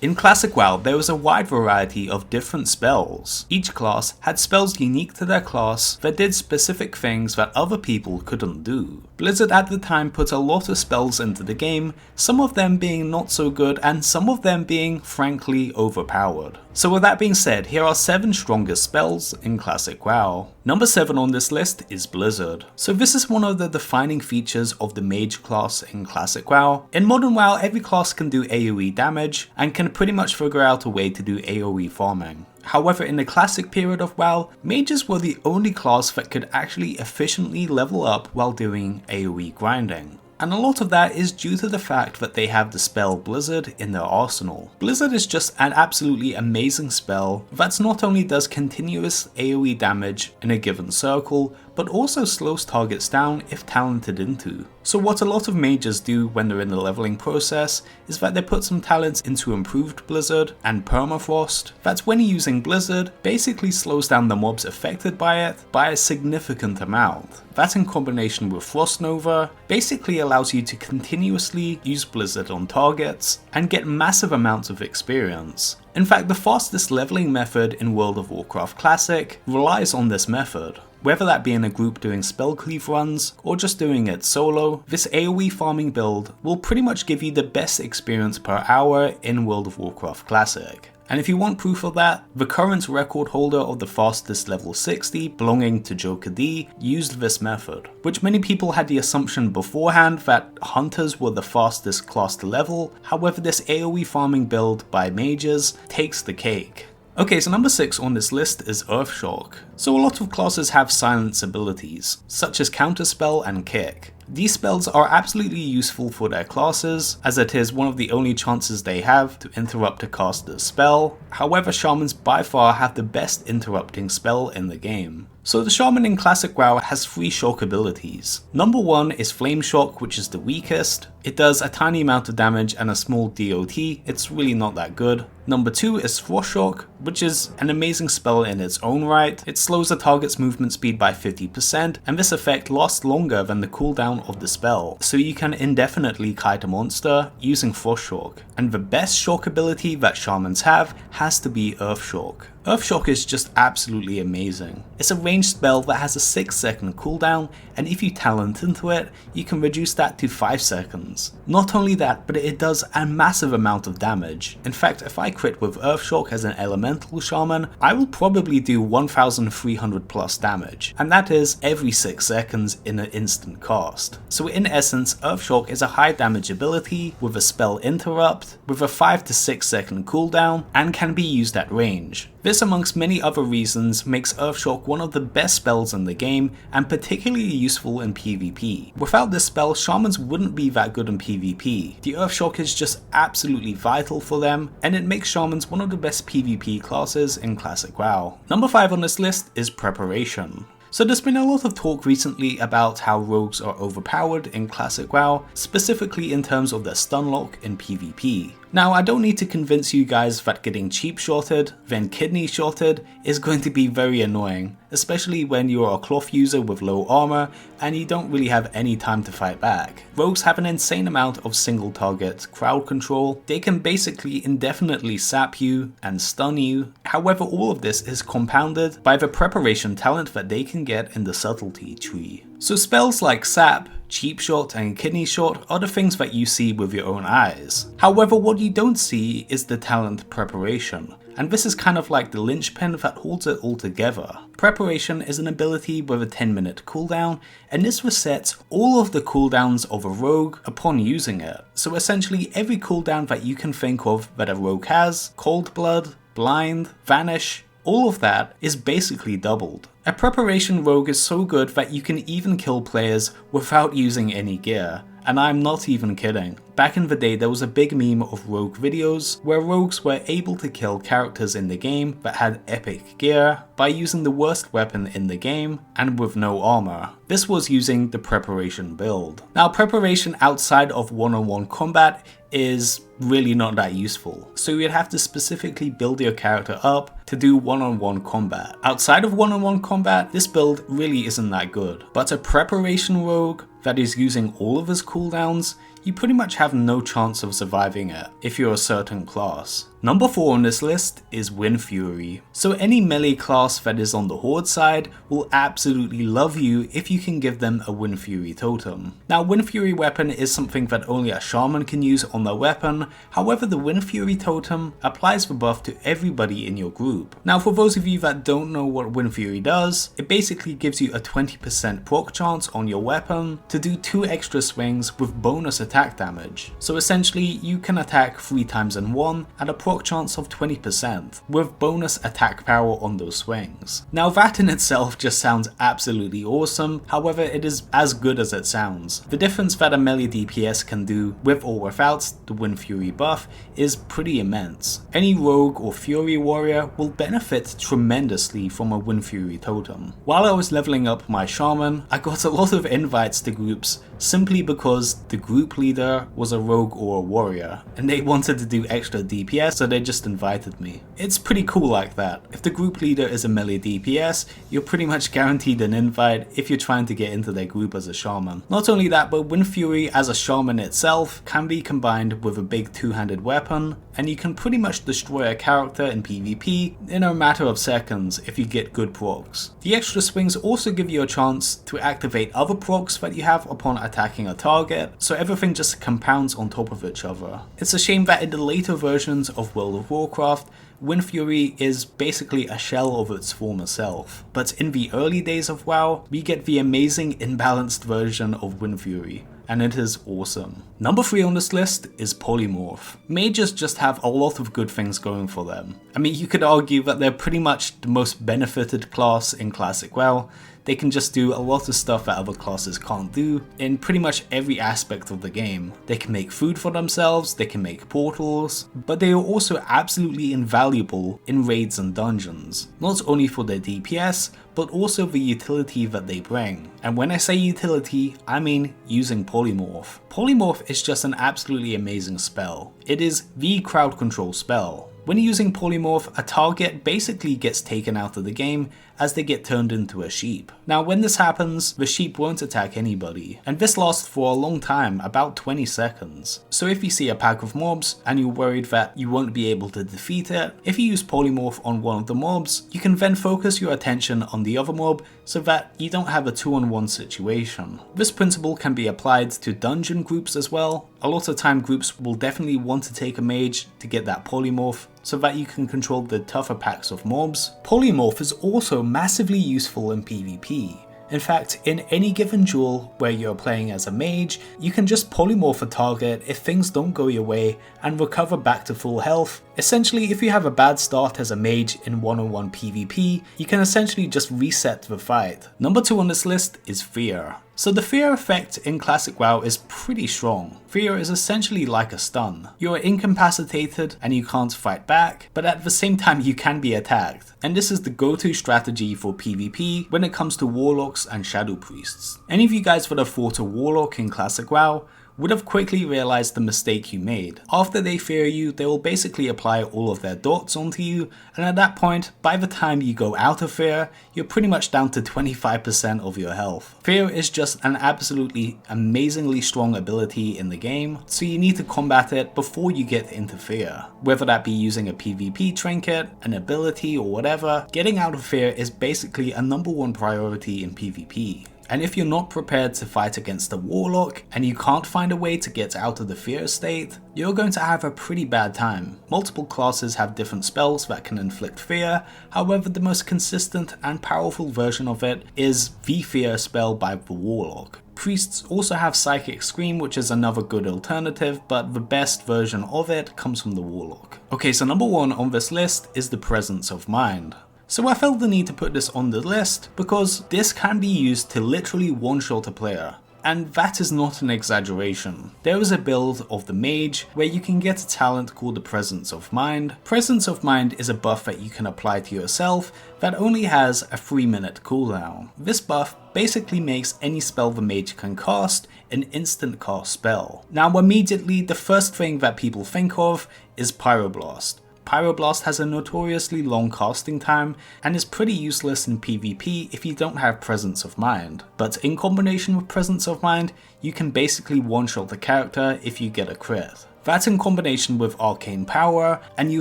In Classic WoW, there was a wide variety of different spells. Each class had spells unique to their class that did specific things that other people couldn't do. Blizzard at the time put a lot of spells into the game, some of them being not so good and some of them being frankly overpowered. So with that being said, here are 7 strongest spells in Classic WoW. Number 7 on this list is Blizzard. So this is one of the defining features of the mage class in Classic WoW. In modern WoW, every class can do AoE damage and can pretty much figure out a way to do AoE farming. However, in the classic period of WoW, mages were the only class that could actually efficiently level up while doing AoE grinding. And a lot of that is due to the fact that they have the spell Blizzard in their arsenal. Blizzard is just an absolutely amazing spell that not only does continuous AoE damage in a given circle, but also slows targets down if talented into. So what a lot of mages do when they're in the leveling process is that they put some talents into improved Blizzard and permafrost, that when using Blizzard basically slows down the mobs affected by it by a significant amount. That in combination with Frost Nova basically allows you to continuously use Blizzard on targets and get massive amounts of experience. In fact, the fastest leveling method in World of Warcraft Classic relies on this method. Whether that be in a group doing spell cleave runs or just doing it solo, this AoE farming build will pretty much give you the best experience per hour in World of Warcraft Classic. And if you want proof of that, the current record holder of the fastest level 60 belonging to Joker D used this method, which many people had the assumption beforehand that hunters were the fastest class to level. However, this AoE farming build by mages takes the cake. Okay, so number 6 on this list is Earthshock. So a lot of classes have silence abilities, such as Counterspell and Kick. These spells are absolutely useful for their classes, as it is one of the only chances they have to interrupt a caster's spell. However, Shamans by far have the best interrupting spell in the game. So the Shaman in Classic WoW has 3 shock abilities. Number 1 is Flame Shock, which is the weakest. It does a tiny amount of damage and a small DOT, it's really not that good. Number 2 is Frost Shock, which is an amazing spell in its own right. It slows the target's movement speed by 50%, and this effect lasts longer than the cooldown of the spell, so you can indefinitely kite a monster using Frost Shock. And the best shock ability that Shamans have has to be Earth Shock. Earth Shock is just absolutely amazing. It's a ranged spell that has a 6-second cooldown, and if you talent into it, you can reduce that to 5 seconds. Not only that, but it does a massive amount of damage. In fact, if I crit with Earth Shock as an elemental shaman, I will probably do 1300 plus damage, and that is every 6 seconds in an instant cast. So in essence, Earth Shock is a high damage ability with a spell interrupt, with a 5 to 6 second cooldown, and can be used at range. This, amongst many other reasons, makes Earthshock one of the best spells in the game and particularly useful in PvP. Without this spell, Shamans wouldn't be that good in PvP. The Earthshock is just absolutely vital for them, and it makes Shamans one of the best PvP classes in Classic WoW. Number 5 on this list is Preparation. So there's been a lot of talk recently about how rogues are overpowered in Classic WoW, specifically in terms of their stun lock in PvP. Now, I don't need to convince you guys that getting cheap shotted, then kidney shotted, is going to be very annoying, especially when you are a cloth user with low armor and you don't really have any time to fight back. Rogues have an insane amount of single target crowd control. They can basically indefinitely sap you and stun you. However, all of this is compounded by the preparation talent that they can get in the subtlety tree. So spells like sap, cheap shot and kidney shot are the things that you see with your own eyes. However, what you don't see is the talent preparation, and this is kind of like the linchpin that holds it all together. Preparation is an ability with a 10-minute cooldown, and this resets all of the cooldowns of a rogue upon using it. So essentially every cooldown that you can think of that a rogue has, Cold Blood, Blind, Vanish, all of that is basically doubled. A preparation rogue is so good that you can even kill players without using any gear, and I'm not even kidding. Back in the day, there was a big meme of rogue videos where rogues were able to kill characters in the game that had epic gear by using the worst weapon in the game and with no armor. This was using the preparation build. Now, preparation outside of one-on-one combat is really not that useful, so you'd have to specifically build your character up to do one-on-one combat. Outside of one-on-one combat, this build really isn't that good, but a preparation rogue that is using all of his cooldowns, you pretty much have no chance of surviving it if you're a certain class. Number 4 on this list is WINDFURY. So any melee class that is on the Horde side will absolutely love you if you can give them a WINDFURY totem. Now WINDFURY weapon is something that only a shaman can use on their weapon, however the WINDFURY totem applies the buff to everybody in your group. Now for those of you that don't know what WINDFURY does, it basically gives you a 20% proc chance on your weapon to do 2 extra swings with bonus attack damage. So essentially you can attack 3 times in 1 at a proc chance of 20% with bonus attack power on those swings. Now that in itself just sounds absolutely awesome, however it is as good as it sounds. The difference that a melee DPS can do with or without the WINDFURY buff is pretty immense. Any rogue or fury warrior will benefit tremendously from a WINDFURY totem. While I was leveling up my shaman, I got a lot of invites to groups simply because the group leader was a rogue or a warrior and they wanted to do extra DPS, so they just invited me. It's pretty cool like that. If the group leader is a melee DPS, you're pretty much guaranteed an invite if you're trying to get into their group as a shaman. Not only that, but WINDFURY as a shaman itself can be combined with a big 2-handed weapon, and you can pretty much destroy a character in PvP in a matter of seconds if you get good procs. The extra swings also give you a chance to activate other procs that you have upon attacking a target, so everything just compounds on top of each other. It's a shame that in the later versions of World of Warcraft, WINDFURY is basically a shell of its former self, but in the early days of WoW, we get the amazing imbalanced version of WINDFURY, and it is awesome. Number 3 on this list is POLYMORPH. Mages just have a lot of good things going for them. I mean, you could argue that they're pretty much the most benefited class in Classic WoW. They can just do a lot of stuff that other classes can't do in pretty much every aspect of the game. They can make food for themselves, they can make portals, but they are also absolutely invaluable in raids and dungeons. Not only for their DPS, but also the utility that they bring. And when I say utility, I mean using Polymorph. Polymorph is just an absolutely amazing spell. It is the crowd control spell. When using Polymorph, a target basically gets taken out of the game as they get turned into a sheep. Now when this happens, the sheep won't attack anybody, and this lasts for a long time, about 20 seconds. So if you see a pack of mobs and you're worried that you won't be able to defeat it, if you use Polymorph on one of the mobs, you can then focus your attention on the other mob so that you don't have a 2-on-1 situation. This principle can be applied to dungeon groups as well. A lot of time groups will definitely want to take a mage to get that Polymorph so that you can control the tougher packs of mobs. Polymorph is also massively useful in PvP. In fact, in any given duel where you're playing as a mage, you can just polymorph a target if things don't go your way and recover back to full health. Essentially, if you have a bad start as a mage in 1-on-1 PvP, you can essentially just reset the fight. Number 2 on this list is Fear. So the fear effect in Classic WoW is pretty strong. Fear is essentially like a stun. You are incapacitated and you can't fight back, but at the same time you can be attacked. And this is the go-to strategy for PvP when it comes to warlocks and shadow priests. Any of you guys that have fought a warlock in Classic WoW would have quickly realized the mistake you made. After they fear you, they will basically apply all of their dots onto you, and at that point, by the time you go out of fear, you're pretty much down to 25% of your health. Fear is just an absolutely amazingly strong ability in the game, so you need to combat it before you get into fear. Whether that be using a PvP trinket, an ability or whatever, getting out of fear is basically a number 1 priority in PvP. And if you're not prepared to fight against a warlock and you can't find a way to get out of the fear state, you're going to have a pretty bad time. Multiple classes have different spells that can inflict fear, however the most consistent and powerful version of it is the fear spell by the warlock. Priests also have Psychic Scream, which is another good alternative, but the best version of it comes from the warlock. Okay, so number 1 on this list is the Presence of Mind. So I felt the need to put this on the list because this can be used to literally one-shot a player. And that is not an exaggeration. There is a build of the mage where you can get a talent called the Presence of Mind. Presence of Mind is a buff that you can apply to yourself that only has a 3-minute cooldown. This buff basically makes any spell the mage can cast an instant cast spell. Now immediately the first thing that people think of is Pyroblast. Pyroblast has a notoriously long casting time and is pretty useless in PvP if you don't have Presence of Mind, but in combination with Presence of Mind, you can basically one-shot the character if you get a crit. That in combination with Arcane Power, and you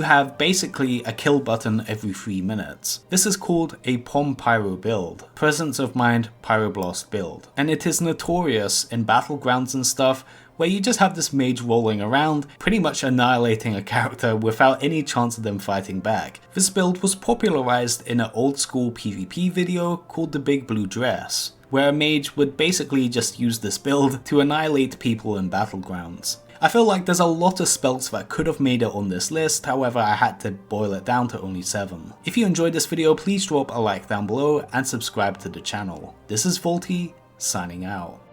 have basically a kill button every 3 minutes. This is called a Pom Pyro build, Presence of Mind Pyroblast build, and it is notorious in battlegrounds and stuff where you just have this mage rolling around, pretty much annihilating a character without any chance of them fighting back. This build was popularized in an old school PvP video called the Big Blue Dress, where a mage would basically just use this build to annihilate people in battlegrounds. I feel like there's a lot of spells that could have made it on this list, however I had to boil it down to only 7. If you enjoyed this video, please drop a like down below and subscribe to the channel. This is vaulty, signing out.